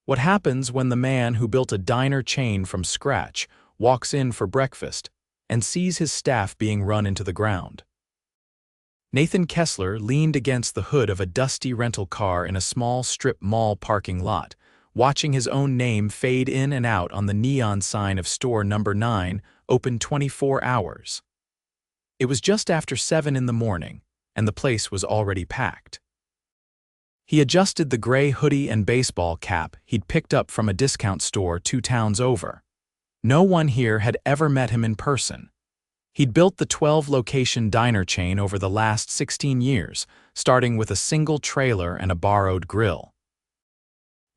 What happens when the man who built a diner chain from scratch walks in for breakfast and sees his staff being run into the ground? Nathan Kessler leaned against the hood of a dusty rental car in a small strip mall parking lot, watching his own name fade in and out on the neon sign of store number 9, open 24 hours. It was just after 7 in the morning, and the place was already packed. He adjusted the gray hoodie and baseball cap he'd picked up from a discount store 2 towns over. No one here had ever met him in person. He'd built the 12-location diner chain over the last 16 years, starting with a single trailer and a borrowed grill.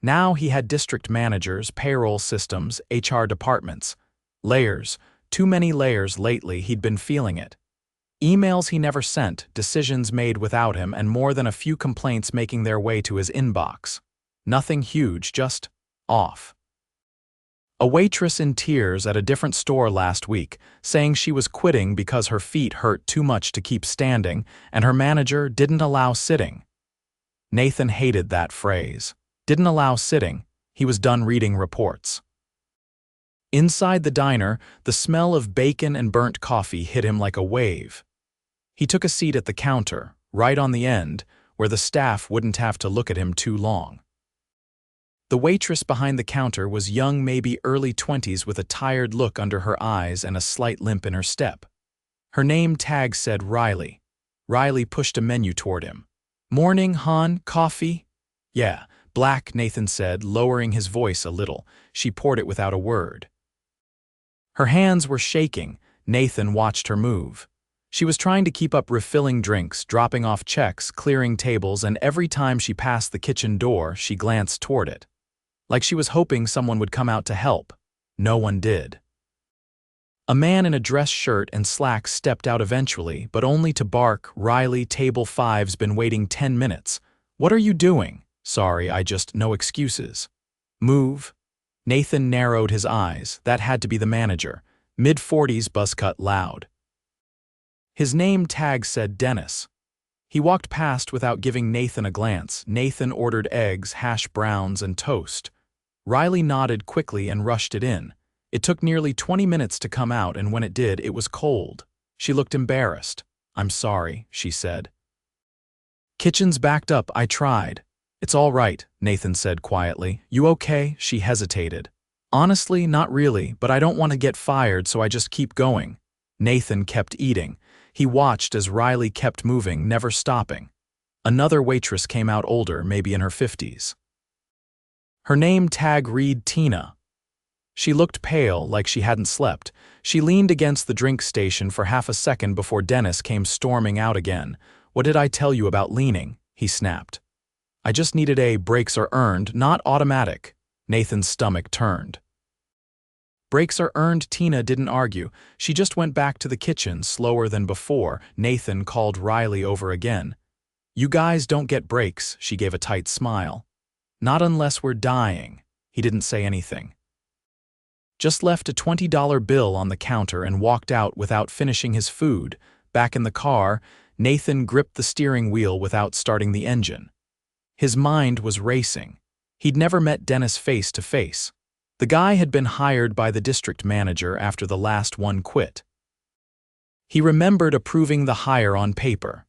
Now he had district managers, payroll systems, HR departments. Layers, too many layers lately, he'd been feeling it. Emails he never sent, decisions made without him, and more than a few complaints making their way to his inbox. Nothing huge, just off. A waitress in tears at a different store last week, saying she was quitting because her feet hurt too much to keep standing, and her manager didn't allow sitting. Nathan hated that phrase. Didn't allow sitting. He was done reading reports. Inside the diner, the smell of bacon and burnt coffee hit him like a wave. He took a seat at the counter, right on the end, where the staff wouldn't have to look at him too long. The waitress behind the counter was young, maybe early 20s, with a tired look under her eyes and a slight limp in her step. Her name tag said Riley. Riley pushed a menu toward him. "Morning, hon, coffee?" "Yeah, black," Nathan said, lowering his voice a little. She poured it without a word. Her hands were shaking. Nathan watched her move. She was trying to keep up refilling drinks, dropping off checks, clearing tables, and every time she passed the kitchen door, she glanced toward it. Like she was hoping someone would come out to help. No one did. A man in a dress shirt and slacks stepped out eventually, but only to bark, "Riley, table 5's been waiting 10 minutes. What are you doing?" "Sorry, no excuses." "Move." Nathan narrowed his eyes. That had to be the manager. Mid-40s, buzzcut, loud. His name tag said Dennis. He walked past without giving Nathan a glance. Nathan ordered eggs, hash browns, and toast. Riley nodded quickly and rushed it in. It took nearly 20 minutes to come out, and when it did, it was cold. She looked embarrassed. "I'm sorry," she said. "Kitchen's backed up, I tried." "It's all right," Nathan said quietly. "You okay?" She hesitated. "Honestly, not really, but I don't want to get fired, so I just keep going." Nathan kept eating. He watched as Riley kept moving, never stopping. Another waitress came out, older, maybe in her 50s. Her name tag read Tina. She looked pale, like she hadn't slept. She leaned against the drink station for half a second before Dennis came storming out again. "What did I tell you about leaning?" he snapped. "I just needed brakes are earned, not automatic." Nathan's stomach turned. "Breaks are earned." Tina didn't argue. She just went back to the kitchen, slower than before. Nathan called Riley over again. "You guys don't get breaks," she gave a tight smile. "Not unless we're dying." He didn't say anything. Just left a $20 bill on the counter and walked out without finishing his food. Back in the car, Nathan gripped the steering wheel without starting the engine. His mind was racing. He'd never met Dennis face to face. The guy had been hired by the district manager after the last one quit. He remembered approving the hire on paper.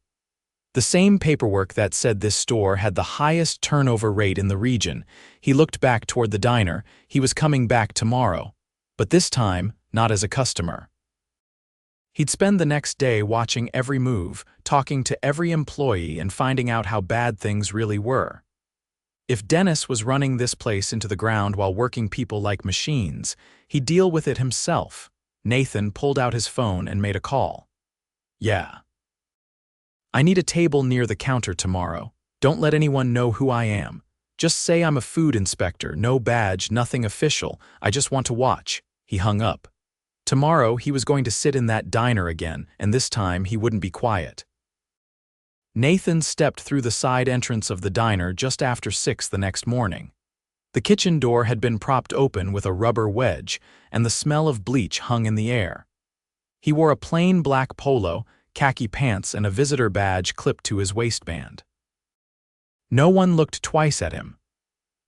The same paperwork that said this store had the highest turnover rate in the region. He looked back toward the diner. He was coming back tomorrow. But this time, not as a customer. He'd spend the next day watching every move, talking to every employee, and finding out how bad things really were. If Dennis was running this place into the ground while working people like machines, he'd deal with it himself. Nathan pulled out his phone and made a call. "Yeah. I need a table near the counter tomorrow. Don't let anyone know who I am. Just say I'm a food inspector, no badge, nothing official. I just want to watch." He hung up. Tomorrow he was going to sit in that diner again, and this time he wouldn't be quiet. Nathan stepped through the side entrance of the diner just after 6 the next morning. The kitchen door had been propped open with a rubber wedge, and the smell of bleach hung in the air. He wore a plain black polo, khaki pants, and a visitor badge clipped to his waistband. No one looked twice at him.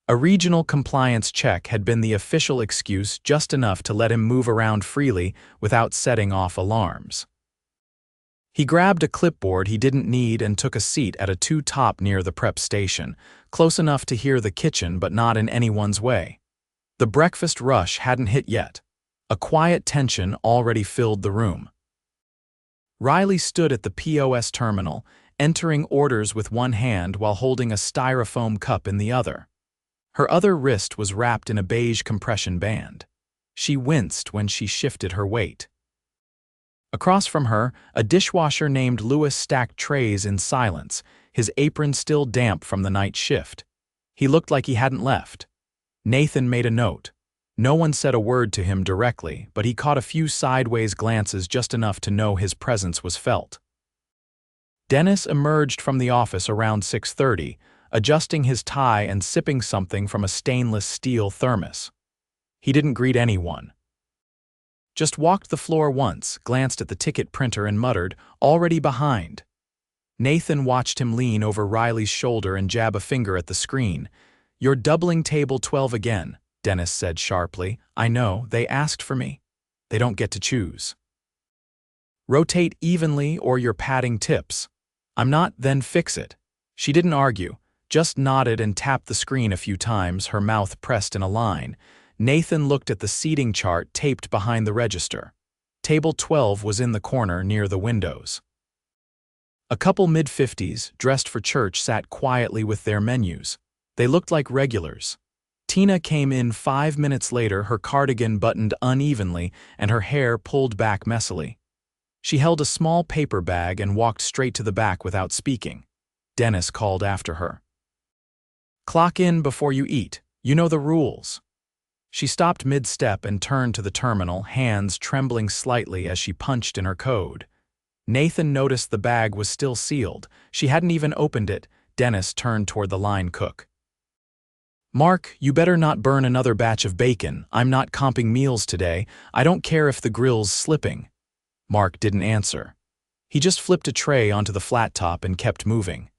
A regional compliance check had been the official excuse, just enough to let him move around freely without setting off alarms. He grabbed a clipboard he didn't need and took a seat at a two-top near the prep station, close enough to hear the kitchen but not in anyone's way. The breakfast rush hadn't hit yet. A quiet tension already filled the room. Riley stood at the POS terminal, entering orders with one hand while holding a styrofoam cup in the other. Her other wrist was wrapped in a beige compression band. She winced when she shifted her weight. Across from her, a dishwasher named Lewis stacked trays in silence, his apron still damp from the night shift. He looked like he hadn't left. Nathan made a note. No one said a word to him directly, but he caught a few sideways glances, just enough to know his presence was felt. Dennis emerged from the office around 6:30, adjusting his tie and sipping something from a stainless steel thermos. He didn't greet anyone. Just walked the floor once, glanced at the ticket printer and muttered, "Already behind." Nathan watched him lean over Riley's shoulder and jab a finger at the screen. "You're doubling table 12 again," Dennis said sharply. "I know, they asked for me. They don't get to choose. Rotate evenly or you're padding tips." "I'm not, then fix it." She didn't argue, just nodded and tapped the screen a few times, her mouth pressed in a line. Nathan looked at the seating chart taped behind the register. Table 12 was in the corner near the windows. A couple mid-50s, dressed for church, sat quietly with their menus. They looked like regulars. Tina came in 5 minutes later, her cardigan buttoned unevenly and her hair pulled back messily. She held a small paper bag and walked straight to the back without speaking. Dennis called after her. "Clock in before you eat. You know the rules." She stopped mid-step and turned to the terminal, hands trembling slightly as she punched in her code. Nathan noticed the bag was still sealed. She hadn't even opened it. Dennis turned toward the line cook. "Mark, you better not burn another batch of bacon. I'm not comping meals today. I don't care if the grill's slipping." Mark didn't answer. He just flipped a tray onto the flat top and kept moving.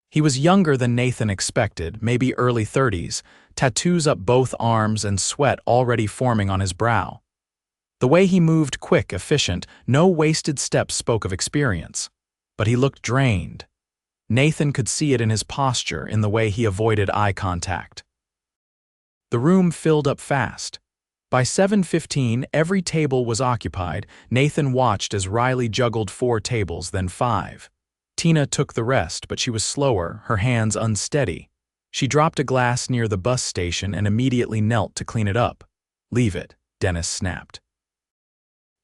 He was younger than Nathan expected, maybe early 30s, tattoos up both arms and sweat already forming on his brow. The way he moved, quick, efficient, no wasted steps, spoke of experience. But he looked drained. Nathan could see it in his posture, in the way he avoided eye contact. The room filled up fast. By 7:15, every table was occupied. Nathan watched as Riley juggled 4 tables, then 5. Tina took the rest, but she was slower, her hands unsteady. She dropped a glass near the bus station and immediately knelt to clean it up. "Leave it," Dennis snapped.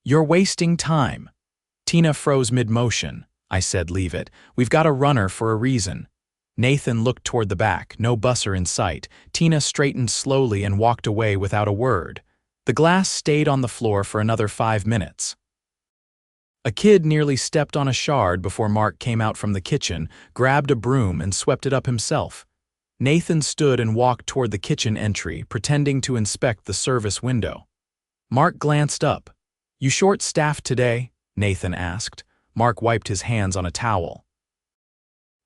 "You're wasting time." Tina froze mid-motion. "I said leave it. We've got a runner for a reason." Nathan looked toward the back, no busser in sight. Tina straightened slowly and walked away without a word. The glass stayed on the floor for another 5 minutes. A kid nearly stepped on a shard before Mark came out from the kitchen, grabbed a broom and swept it up himself. Nathan stood and walked toward the kitchen entry, pretending to inspect the service window. Mark glanced up. "You short-staffed today?" Nathan asked. Mark wiped his hands on a towel.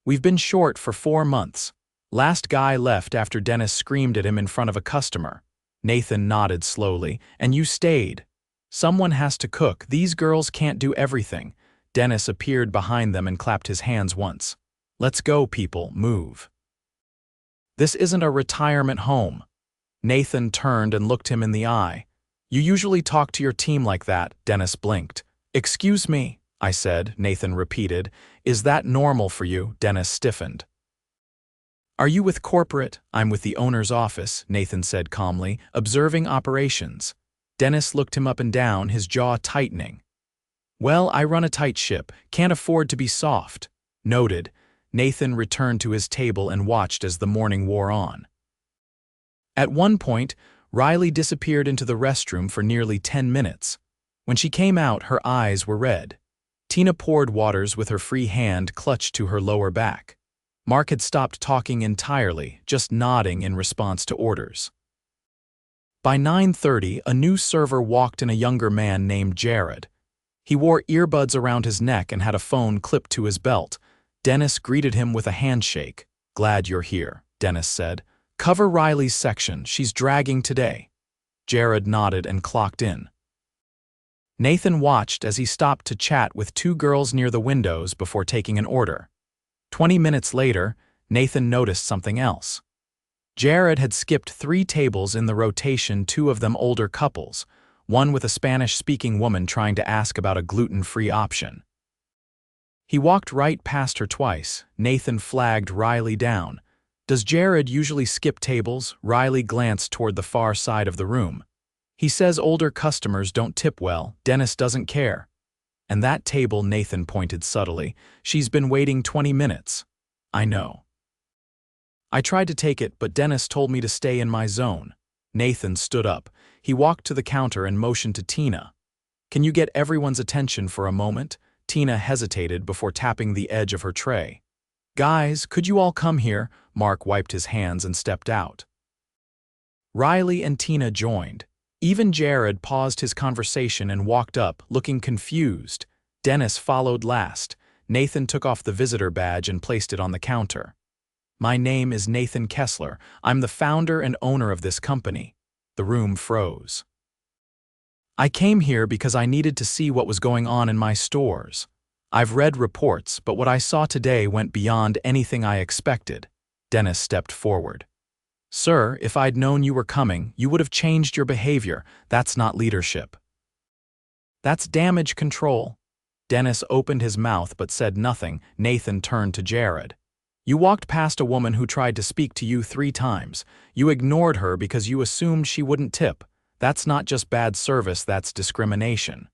"We've been short for 4 months. Last guy left after Dennis screamed at him in front of a customer." Nathan nodded slowly. "And you stayed. Someone has to cook. These girls can't do everything." Dennis appeared behind them and clapped his hands once. "Let's go, people, move." "This isn't a retirement home." Nathan turned and looked him in the eye. "You usually talk to your team like that," Dennis blinked. "Excuse me," I said, Nathan repeated. "Is that normal for you?" Dennis stiffened. "Are you with corporate?" "I'm with the owner's office," Nathan said calmly, "observing operations." Dennis looked him up and down, his jaw tightening. "Well, I run a tight ship, can't afford to be soft." "Noted." Nathan returned to his table and watched as the morning wore on. At one point, Riley disappeared into the restroom for nearly 10 minutes. When she came out, her eyes were red. Tina poured waters with her free hand clutched to her lower back. Mark had stopped talking entirely, just nodding in response to orders. By 9:30, a new server walked in, a younger man named Jared. He wore earbuds around his neck and had a phone clipped to his belt. Dennis greeted him with a handshake. "Glad you're here," Dennis said. Cover Riley's section, she's dragging today. Jared nodded and clocked in. Nathan watched as he stopped to chat with two girls near the windows before taking an order. 20 minutes later, Nathan noticed something else. Jared had skipped 3 tables in the rotation, 2 of them older couples, one with a Spanish-speaking woman trying to ask about a gluten-free option. He walked right past her twice. Nathan flagged Riley down. Does Jared usually skip tables? Riley glanced toward the far side of the room. He says older customers don't tip well. Dennis doesn't care. And that table, Nathan pointed subtly. She's been waiting 20 minutes. I know. I tried to take it, but Dennis told me to stay in my zone. Nathan stood up. He walked to the counter and motioned to Tina. Can you get everyone's attention for a moment? Tina hesitated before tapping the edge of her tray. Guys, could you all come here? Mark wiped his hands and stepped out. Riley and Tina joined. Even Jared paused his conversation and walked up, looking confused. Dennis followed last. Nathan took off the visitor badge and placed it on the counter. My name is Nathan Kessler. I'm the founder and owner of this company. The room froze. I came here because I needed to see what was going on in my stores. I've read reports, but what I saw today went beyond anything I expected. Dennis stepped forward. Sir, if I'd known you were coming, you would have changed your behavior. That's not leadership. That's damage control. Dennis opened his mouth but said nothing. Nathan turned to Jared. You walked past a woman who tried to speak to you 3 times. You ignored her because you assumed she wouldn't tip. That's not just bad service, that's discrimination.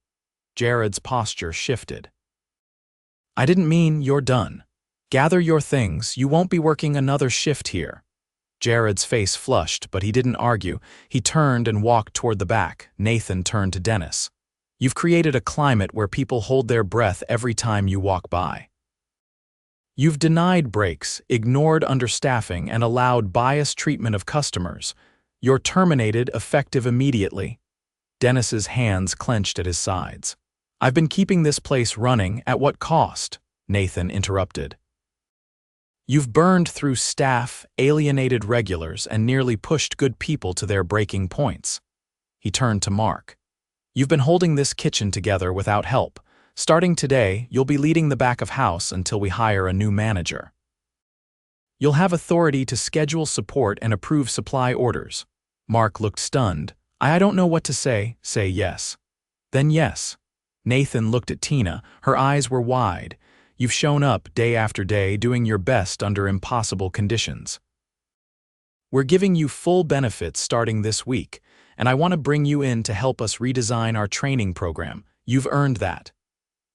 Jared's posture shifted. I didn't mean you're done. Gather your things, you won't be working another shift here. Jared's face flushed, but he didn't argue. He turned and walked toward the back. Nathan turned to Dennis. You've created a climate where people hold their breath every time you walk by. You've denied breaks, ignored understaffing, and allowed biased treatment of customers. You're terminated, effective immediately. Dennis's hands clenched at his sides. I've been keeping this place running. At what cost? Nathan interrupted. You've burned through staff, alienated regulars, and nearly pushed good people to their breaking points. He turned to Mark. You've been holding this kitchen together without help. Starting today, you'll be leading the back of house until we hire a new manager. You'll have authority to schedule support and approve supply orders. Mark looked stunned. I don't know what to say. Say yes. Then yes. Nathan looked at Tina. Her eyes were wide. You've shown up day after day, doing your best under impossible conditions. We're giving you full benefits starting this week, and I want to bring you in to help us redesign our training program. You've earned that.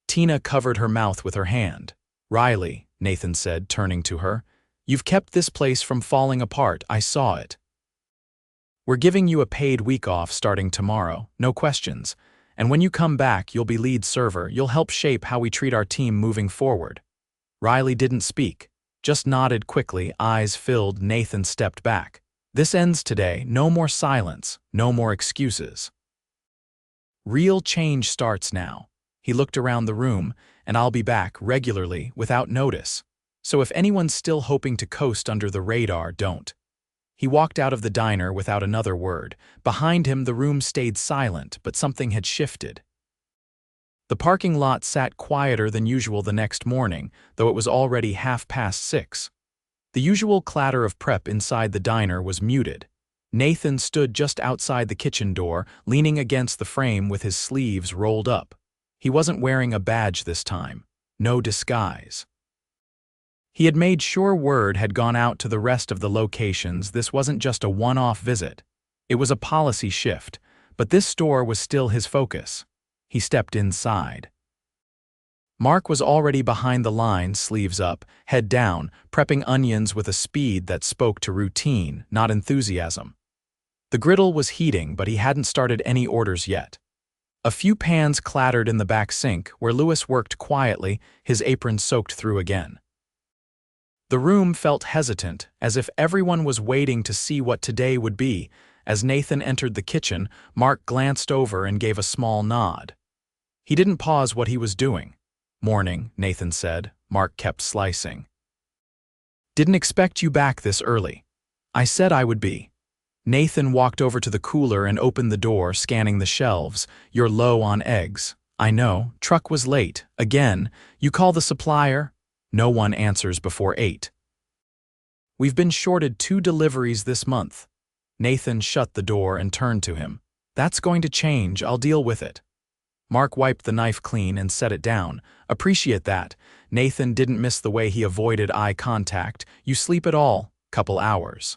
Tina covered her mouth with her hand. Riley, Nathan said, turning to her, you've kept this place from falling apart. I saw it. We're giving you a paid week off starting tomorrow, no questions. And when you come back, you'll be lead server. You'll help shape how we treat our team moving forward. Riley didn't speak, just nodded quickly, eyes filled. Nathan stepped back. This ends today. No more silence, no more excuses. Real change starts now. He looked around the room, and I'll be back regularly without notice. So if anyone's still hoping to coast under the radar, don't. He walked out of the diner without another word. Behind him, the room stayed silent, but something had shifted. The parking lot sat quieter than usual the next morning, though it was already 6:30. The usual clatter of prep inside the diner was muted. Nathan stood just outside the kitchen door, leaning against the frame with his sleeves rolled up. He wasn't wearing a badge this time. No disguise. He had made sure word had gone out to the rest of the locations. This wasn't just a one-off visit. It was a policy shift, but this store was still his focus. He stepped inside. Mark was already behind the line, sleeves up, head down, prepping onions with a speed that spoke to routine, not enthusiasm. The griddle was heating, but he hadn't started any orders yet. A few pans clattered in the back sink, where Lewis worked quietly, his apron soaked through again. The room felt hesitant, as if everyone was waiting to see what today would be. As Nathan entered the kitchen, Mark glanced over and gave a small nod. He didn't pause what he was doing. Morning, Nathan said. Mark kept slicing. Didn't expect you back this early. I said I would be. Nathan walked over to the cooler and opened the door, scanning the shelves. You're low on eggs. I know, truck was late. Again, you call the supplier? No one answers before 8. We've been shorted 2 deliveries this month. Nathan shut the door and turned to him. That's going to change, I'll deal with it. Mark wiped the knife clean and set it down. Appreciate that. Nathan didn't miss the way he avoided eye contact. You sleep at all? Couple hours.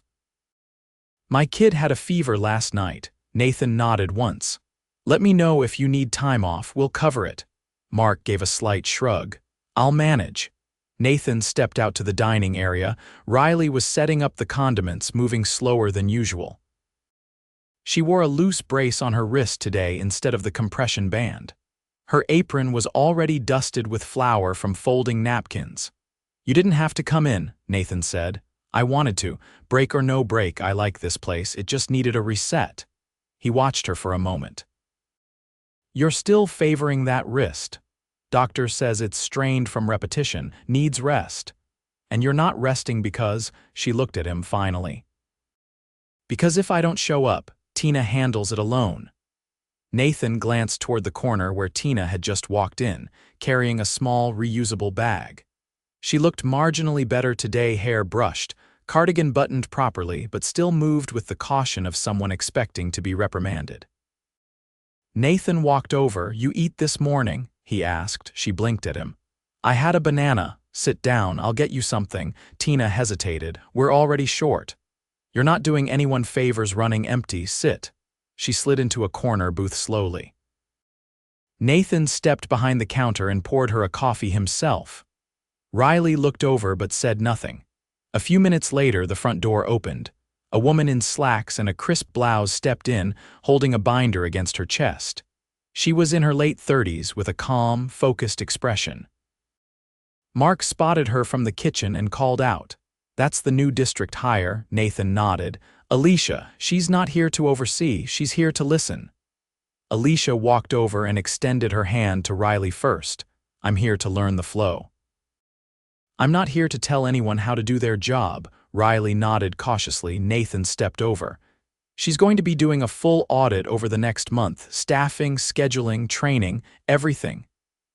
My kid had a fever last night. Nathan nodded once. Let me know if you need time off, we'll cover it. Mark gave a slight shrug. I'll manage. Nathan stepped out to the dining area. Riley was setting up the condiments, moving slower than usual. She wore a loose brace on her wrist today instead of the compression band. Her apron was already dusted with flour from folding napkins. You didn't have to come in, Nathan said. I wanted to. Break or no break, I like this place. It just needed a reset. He watched her for a moment. You're still favoring that wrist. Doctor says it's strained from repetition, needs rest. And you're not resting because, she looked at him finally. Because if I don't show up, Tina handles it alone. Nathan glanced toward the corner where Tina had just walked in, carrying a small, reusable bag. She looked marginally better today, hair brushed, cardigan buttoned properly, but still moved with the caution of someone expecting to be reprimanded. Nathan walked over. You eat this morning? He asked. She blinked at him. I had a banana. Sit down, I'll get you something. Tina hesitated. We're already short. You're not doing anyone favors running empty. Sit. She slid into a corner booth slowly. Nathan stepped behind the counter and poured her a coffee himself. Riley looked over but said nothing. A few minutes later, the front door opened. A woman in slacks and a crisp blouse stepped in, holding a binder against her chest. She was in her late 30s with a calm, focused expression. Mark spotted her from the kitchen and called out. That's the new district hire, Nathan nodded. Alicia, she's not here to oversee, she's here to listen. Alicia walked over and extended her hand to Riley first. I'm here to learn the flow. I'm not here to tell anyone how to do their job, Riley nodded cautiously. Nathan stepped over. She's going to be doing a full audit over the next month, staffing, scheduling, training, everything.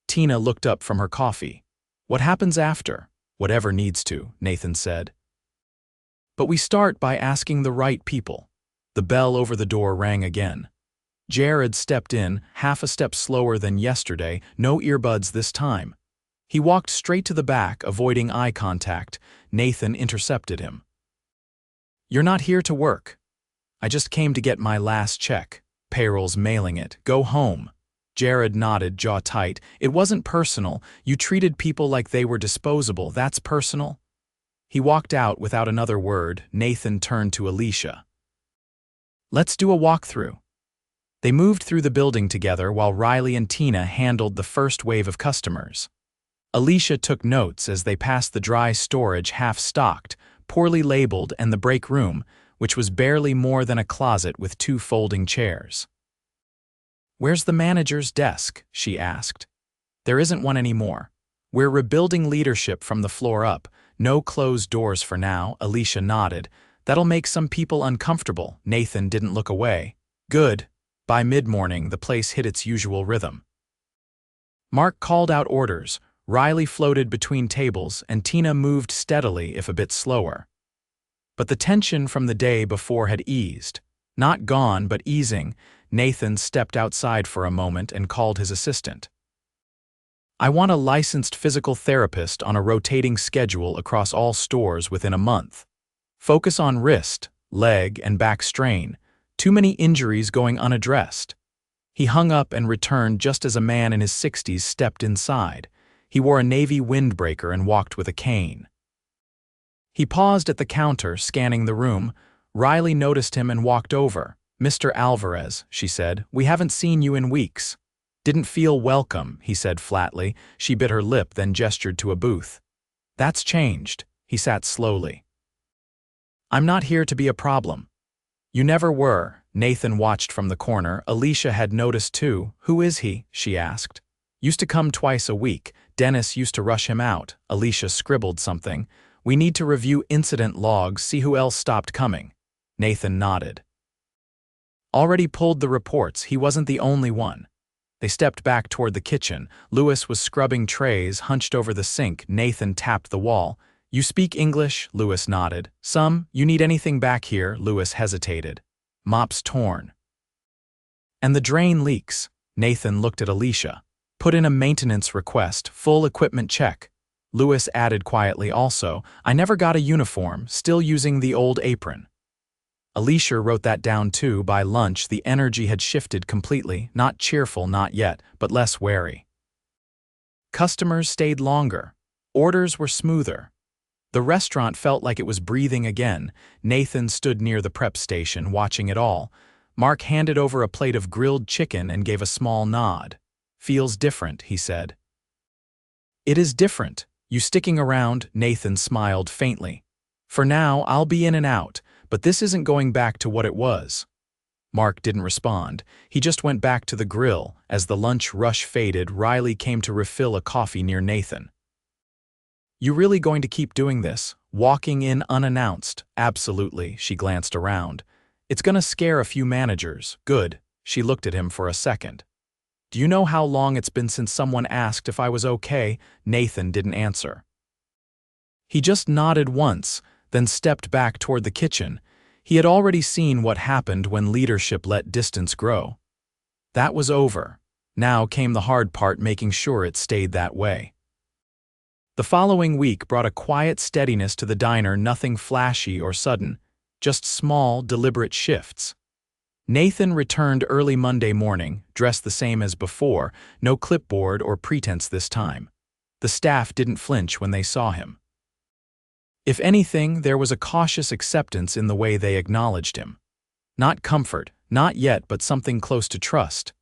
Tina looked up from her coffee. What happens after? Whatever needs to, Nathan said. But we start by asking the right people. The bell over the door rang again. Jared stepped in, half a step slower than yesterday, no earbuds this time. He walked straight to the back, avoiding eye contact. Nathan intercepted him. You're not here to work. I just came to get my last check. Payroll's mailing it. Go home. Jared nodded, jaw tight. It wasn't personal. You treated people like they were disposable. That's personal. He walked out without another word. Nathan turned to Alicia. Let's do a walkthrough. They moved through the building together while Riley and Tina handled the first wave of customers. Alicia took notes as they passed the dry storage half-stocked, poorly labeled, and the break room, which was barely more than a closet with 2 folding chairs. Where's the manager's desk? She asked. There isn't one anymore. We're rebuilding leadership from the floor up. No closed doors for now, Alicia nodded. That'll make some people uncomfortable. Nathan didn't look away. Good. By mid-morning, the place hit its usual rhythm. Mark called out orders. Riley floated between tables, and Tina moved steadily, if a bit slower. But the tension from the day before had eased. Not gone, but easing. Nathan stepped outside for a moment and called his assistant. I want a licensed physical therapist on a rotating schedule across all stores within a month. Focus on wrist, leg, and back strain. Too many injuries going unaddressed. He hung up and returned just as a man in his 60s stepped inside. He wore a navy windbreaker and walked with a cane. He paused at the counter, scanning the room. Riley noticed him and walked over. Mr. Alvarez, she said, we haven't seen you in weeks. Didn't feel welcome, he said flatly. She bit her lip, then gestured to a booth. That's changed. He sat slowly. I'm not here to be a problem. You never were. Nathan watched from the corner. Alicia had noticed too. Who is he? She asked. Used to come twice a week. Dennis used to rush him out. Alicia scribbled something. We need to review incident logs, see who else stopped coming. Nathan nodded. Already pulled the reports, he wasn't the only one. They stepped back toward the kitchen. Louis was scrubbing trays, hunched over the sink. Nathan tapped the wall. You speak English? Louis nodded. Some. You need anything back here? Louis hesitated. Mop's torn. And the drain leaks. Nathan looked at Alicia. Put in a maintenance request, full equipment check. Louis added quietly also, I never got a uniform, still using the old apron. Alicia wrote that down too. By lunch, the energy had shifted completely, not cheerful, not yet, but less wary. Customers stayed longer. Orders were smoother. The restaurant felt like it was breathing again. Nathan stood near the prep station, watching it all. Mark handed over a plate of grilled chicken and gave a small nod. Feels different, he said. It is different. You sticking around? Nathan smiled faintly. For now, I'll be in and out, but this isn't going back to what it was. Mark didn't respond. He just went back to the grill. As the lunch rush faded, Riley came to refill a coffee near Nathan. You really going to keep doing this? Walking in unannounced? Absolutely, she glanced around. It's gonna scare a few managers. Good. She looked at him for a second. Do you know how long it's been since someone asked if I was okay? Nathan didn't answer. He just nodded once, then stepped back toward the kitchen. He had already seen what happened when leadership let distance grow. That was over. Now came the hard part, making sure it stayed that way. The following week brought a quiet steadiness to the diner, nothing flashy or sudden, just small, deliberate shifts. Nathan returned early Monday morning, dressed the same as before, no clipboard or pretense this time. The staff didn't flinch when they saw him. If anything, there was a cautious acceptance in the way they acknowledged him. Not comfort, not yet, but something close to trust.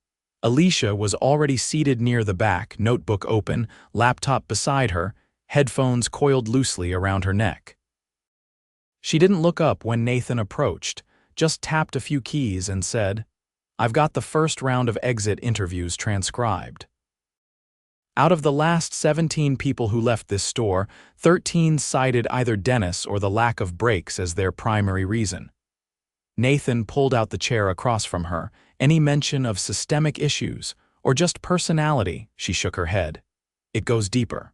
Alicia was already seated near the back, notebook open, laptop beside her, headphones coiled loosely around her neck. She didn't look up when Nathan approached, just tapped a few keys and said, I've got the first round of exit interviews transcribed. Out of the last 17 people who left this store, 13 cited either Dennis or the lack of breaks as their primary reason. Nathan pulled out the chair across from her. Any mention of systemic issues or just personality? She shook her head. It goes deeper.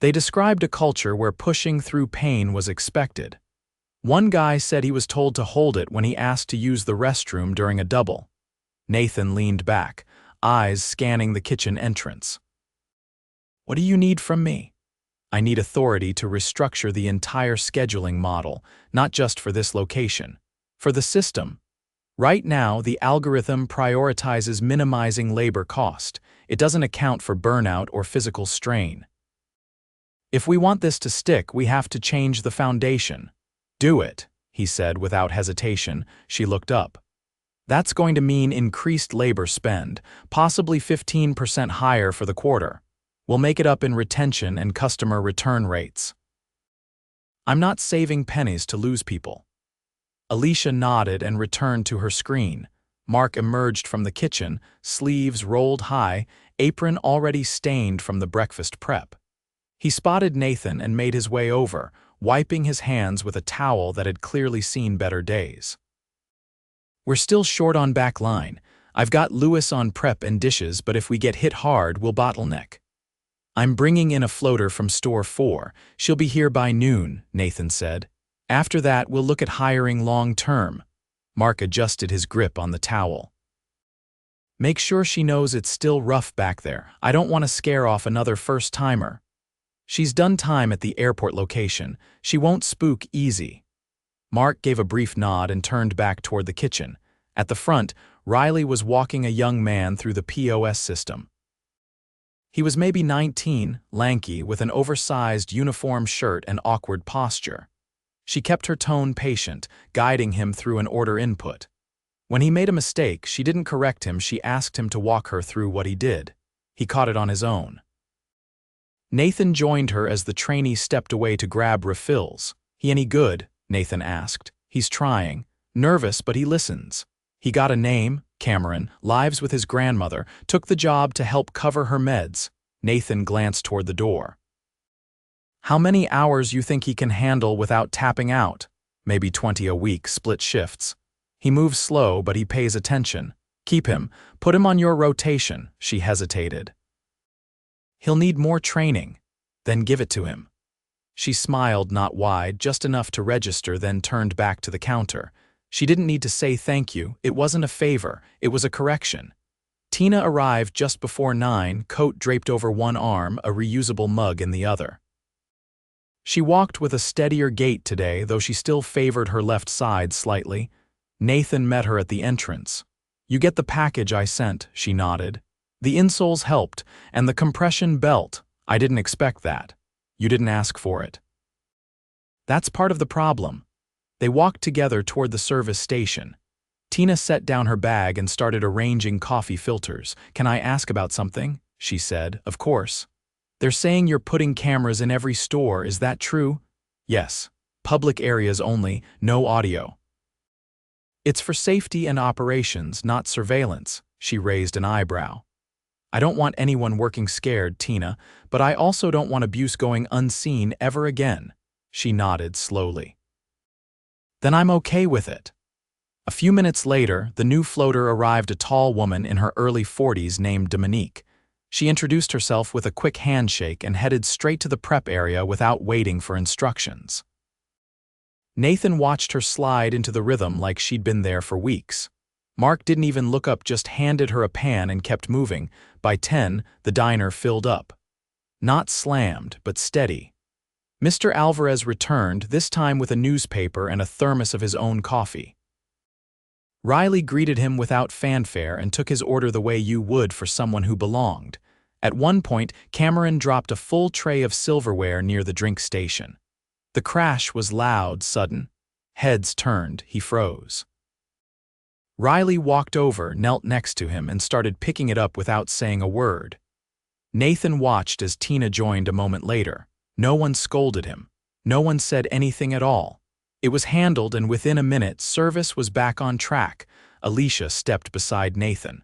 They described a culture where pushing through pain was expected. One guy said he was told to hold it when he asked to use the restroom during a double. Nathan leaned back, eyes scanning the kitchen entrance. What do you need from me? I need authority to restructure the entire scheduling model, not just for this location, for the system. Right now, the algorithm prioritizes minimizing labor cost. It doesn't account for burnout or physical strain. If we want this to stick, we have to change the foundation. Do it, he said without hesitation. She looked up. That's going to mean increased labor spend, possibly 15% higher for the quarter. We'll make it up in retention and customer return rates. I'm not saving pennies to lose people. Alicia nodded and returned to her screen. Mark emerged from the kitchen, sleeves rolled high, apron already stained from the breakfast prep. He spotted Nathan and made his way over, wiping his hands with a towel that had clearly seen better days. We're still short on back line. I've got Louis on prep and dishes, but if we get hit hard, we'll bottleneck. I'm bringing in a floater from store 4. She'll be here by noon, Nathan said. After that, we'll look at hiring long-term. Mark adjusted his grip on the towel. Make sure she knows it's still rough back there. I don't want to scare off another first-timer. She's done time at the airport location. She won't spook easy. Mark gave a brief nod and turned back toward the kitchen. At the front, Riley was walking a young man through the POS system. He was maybe 19, lanky, with an oversized uniform shirt and awkward posture. She kept her tone patient, guiding him through an order input. When he made a mistake, she didn't correct him. She asked him to walk her through what he did. He caught it on his own. Nathan joined her as the trainee stepped away to grab refills. He any good? Nathan asked. He's trying. Nervous, but he listens. He got a name, Cameron, lives with his grandmother, took the job to help cover her meds. Nathan glanced toward the door. How many hours you think he can handle without tapping out? Maybe 20 a week, split shifts. He moves slow, but he pays attention. Keep him. Put him on your rotation, she hesitated. He'll need more training. Then give it to him. She smiled, not wide, just enough to register, then turned back to the counter. She didn't need to say thank you. It wasn't a favor. It was a correction. Tina arrived just before 9, coat draped over one arm, a reusable mug in the other. She walked with a steadier gait today, though she still favored her left side slightly. Nathan met her at the entrance. You get the package I sent, she nodded. The insoles helped, and the compression belt. I didn't expect that. You didn't ask for it. That's part of the problem. They walked together toward the service station. Tina set down her bag and started arranging coffee filters. Can I ask about something? She said. Of course. They're saying you're putting cameras in every store, is that true? Yes. Public areas only, no audio. It's for safety and operations, not surveillance, she raised an eyebrow. I don't want anyone working scared, Tina, but I also don't want abuse going unseen ever again. She nodded slowly. Then I'm okay with it. A few minutes later, the new floater arrived, a tall woman in her early 40s named Dominique. She introduced herself with a quick handshake and headed straight to the prep area without waiting for instructions. Nathan watched her slide into the rhythm like she'd been there for weeks. Mark didn't even look up, just handed her a pan and kept moving. By 10, the diner filled up. Not slammed, but steady. Mr. Alvarez returned, this time with a newspaper and a thermos of his own coffee. Riley greeted him without fanfare and took his order the way you would for someone who belonged. At one point, Cameron dropped a full tray of silverware near the drink station. The crash was loud, sudden. Heads turned, he froze. Riley walked over, knelt next to him, and started picking it up without saying a word. Nathan watched as Tina joined a moment later. No one scolded him. No one said anything at all. It was handled, and within a minute, service was back on track. Alicia stepped beside Nathan.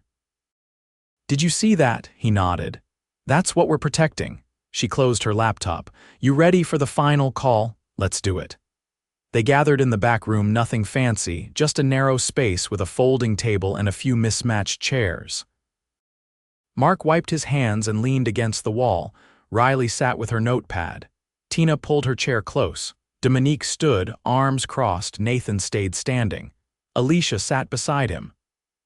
Did you see that? He nodded. That's what we're protecting. She closed her laptop. You ready for the final call? Let's do it. They gathered in the back room, nothing fancy, just a narrow space with a folding table and a few mismatched chairs. Mark wiped his hands and leaned against the wall. Riley sat with her notepad. Tina pulled her chair close. Dominique stood, arms crossed. Nathan stayed standing. Alicia sat beside him.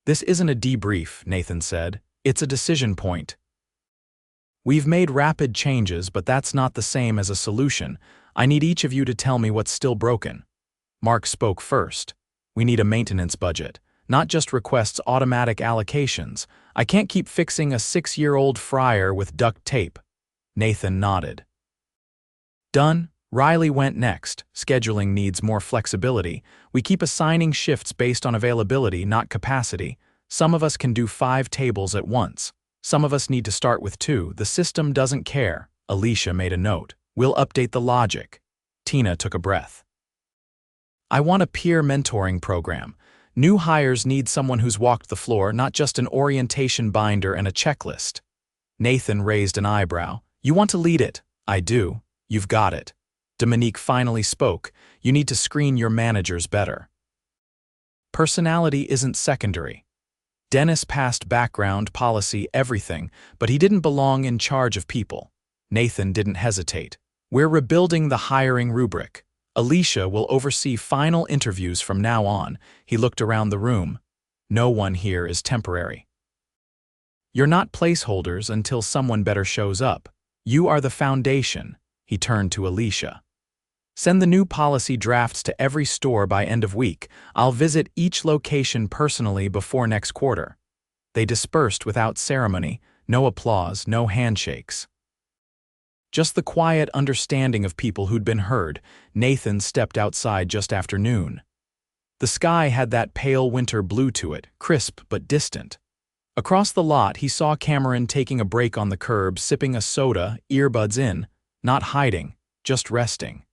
This isn't a debrief, Nathan said. It's a decision point. We've made rapid changes, but that's not the same as a solution. I need each of you to tell me what's still broken. Mark spoke first. We need a maintenance budget, not just requests, automatic allocations. I can't keep fixing a 6-year-old fryer with duct tape. Nathan nodded. Done. Riley went next. Scheduling needs more flexibility. We keep assigning shifts based on availability, not capacity. Some of us can do 5 tables at once. Some of us need to start with 2. The system doesn't care. Alicia made a note. We'll update the logic. Tina took a breath. I want a peer mentoring program. New hires need someone who's walked the floor, not just an orientation binder and a checklist. Nathan raised an eyebrow. You want to lead it? I do. You've got it. Dominique finally spoke. You need to screen your managers better. Personality isn't secondary. Dennis passed background, policy, everything, but he didn't belong in charge of people. Nathan didn't hesitate. We're rebuilding the hiring rubric. Alicia will oversee final interviews from now on. He looked around the room. No one here is temporary. You're not placeholders until someone better shows up. You are the foundation. He turned to Alicia. Send the new policy drafts to every store by end of week. I'll visit each location personally before next quarter. They dispersed without ceremony, no applause, no handshakes. Just the quiet understanding of people who'd been heard. Nathan stepped outside just after noon. The sky had that pale winter blue to it, crisp but distant. Across the lot, he saw Cameron taking a break on the curb, sipping a soda, earbuds in, not hiding, just resting.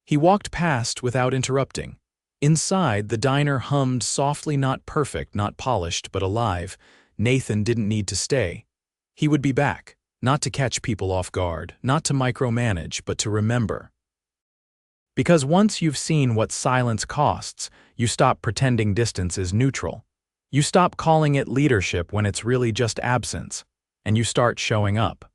He walked past without interrupting. Inside, the diner hummed softly, not perfect, not polished, but alive. Nathan didn't need to stay. He would be back. Not to catch people off guard, not to micromanage, but to remember. Because once you've seen what silence costs, you stop pretending distance is neutral. You stop calling it leadership when it's really just absence, and you start showing up.